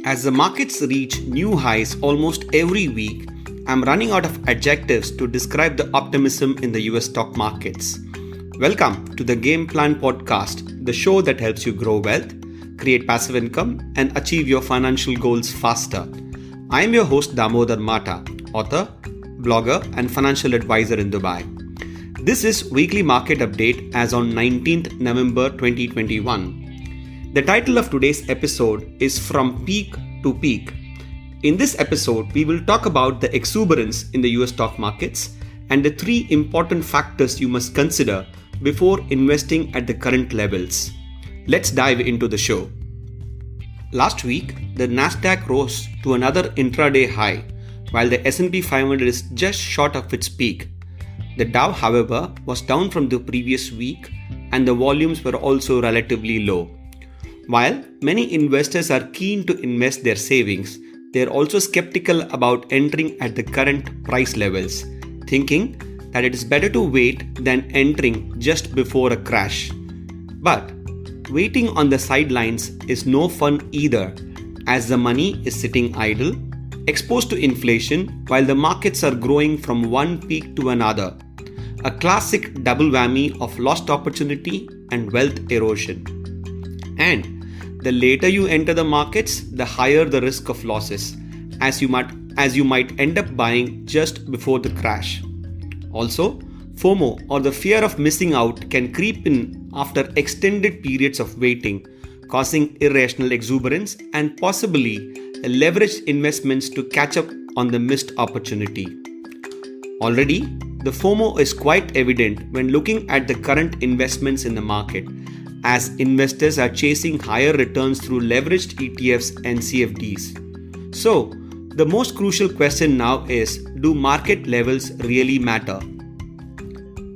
As the markets reach new highs almost every week, I'm running out of adjectives to describe the optimism in the US stock markets. Welcome to the Game Plan Podcast, the show that helps you grow wealth, create passive income, and achieve your financial goals faster. I am your host Damodar Mata, author, blogger, and financial advisor in Dubai. This is Weekly Market Update as on 19th November 2021. The title of today's episode is From Peak to Peak. In this episode, we will talk about the exuberance in the US stock markets and the three important factors you must consider before investing at the current levels. Let's dive into the show. Last week, the Nasdaq rose to another intraday high, while the S&P 500 is just short of its peak. The Dow, however, was down from the previous week and the volumes were also relatively low. While many investors are keen to invest their savings, they are also skeptical about entering at the current price levels, thinking that it is better to wait than entering just before a crash. But waiting on the sidelines is no fun either, as the money is sitting idle, exposed to inflation while the markets are growing from one peak to another. A classic double whammy of lost opportunity and wealth erosion. And the later you enter the markets, the higher the risk of losses, as you might end up buying just before the crash. Also, FOMO, or the fear of missing out, can creep in after extended periods of waiting, causing irrational exuberance and possibly leveraged investments to catch up on the missed opportunity. Already, the FOMO is quite evident when looking at the current investments in the market, as investors are chasing higher returns through leveraged ETFs and CFDs. So, the most crucial question now is, do market levels really matter?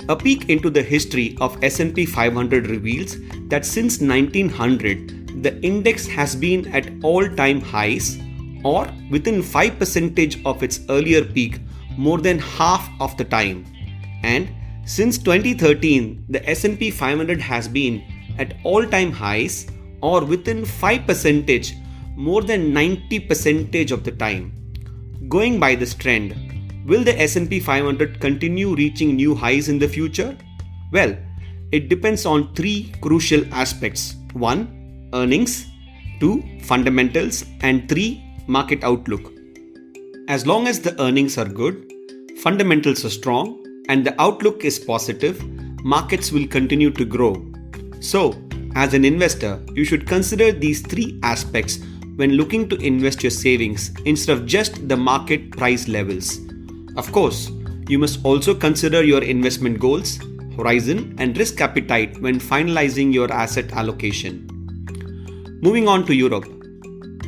A peek into the history of S&P 500 reveals that since 1900, the index has been at all-time highs or within 5% of its earlier peak more than half of the time. And since 2013, the S&P 500 has been at all-time highs or within 5% more than 90% of the time. Going by this trend, will the S&P 500 continue reaching new highs in the future? Well, it depends on three crucial aspects. 1. Earnings. 2. Fundamentals. And 3. Market outlook. As long as the earnings are good, fundamentals are strong, and the outlook is positive, markets will continue to grow. So, as an investor, you should consider these three aspects when looking to invest your savings instead of just the market price levels. Of course, you must also consider your investment goals, horizon, and risk appetite when finalizing your asset allocation. Moving on to Europe.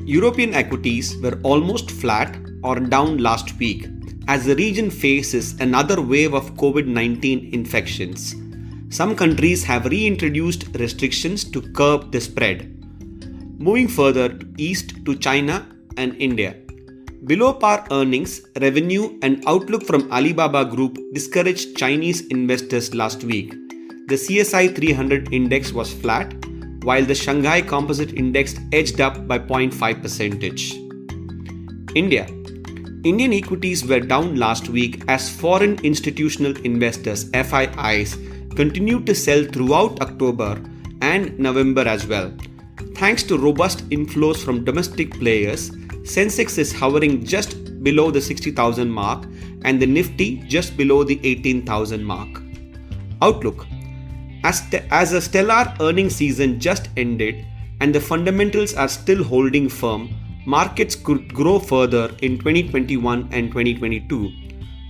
European equities were almost flat or down last week as the region faces another wave of COVID-19 infections. Some countries have reintroduced restrictions to curb the spread. Moving further east to China and India. Below par earnings, revenue, and outlook from Alibaba Group discouraged Chinese investors last week. The CSI 300 index was flat, while the Shanghai Composite Index edged up by 0.5%. India. Indian equities were down last week as foreign institutional investors (FIIs) continued to sell throughout October and November as well. Thanks to robust inflows from domestic players, Sensex is hovering just below the 60,000 mark and the Nifty just below the 18,000 mark. Outlook. As a stellar earnings season just ended and the fundamentals are still holding firm, markets could grow further in 2021 and 2022.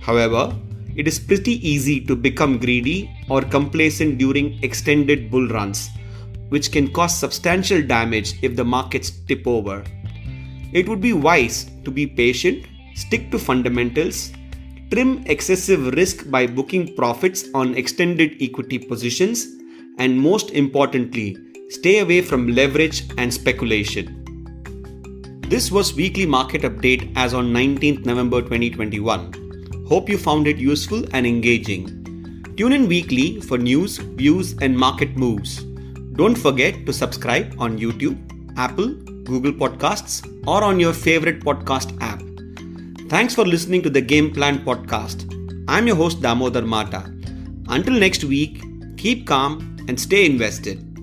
However, it is pretty easy to become greedy or complacent during extended bull runs, which can cause substantial damage if the markets tip over. It would be wise to be patient, stick to fundamentals, trim excessive risk by booking profits on extended equity positions, and most importantly, stay away from leverage and speculation. This was Weekly Market Update as on 19th November 2021. Hope you found it useful and engaging. Tune in weekly for news, views, and market moves. Don't forget to subscribe on YouTube, Apple, Google Podcasts, or on your favorite podcast app. Thanks for listening to the Game Plan Podcast. I'm your host Damodar Mata. Until next week, keep calm and stay invested.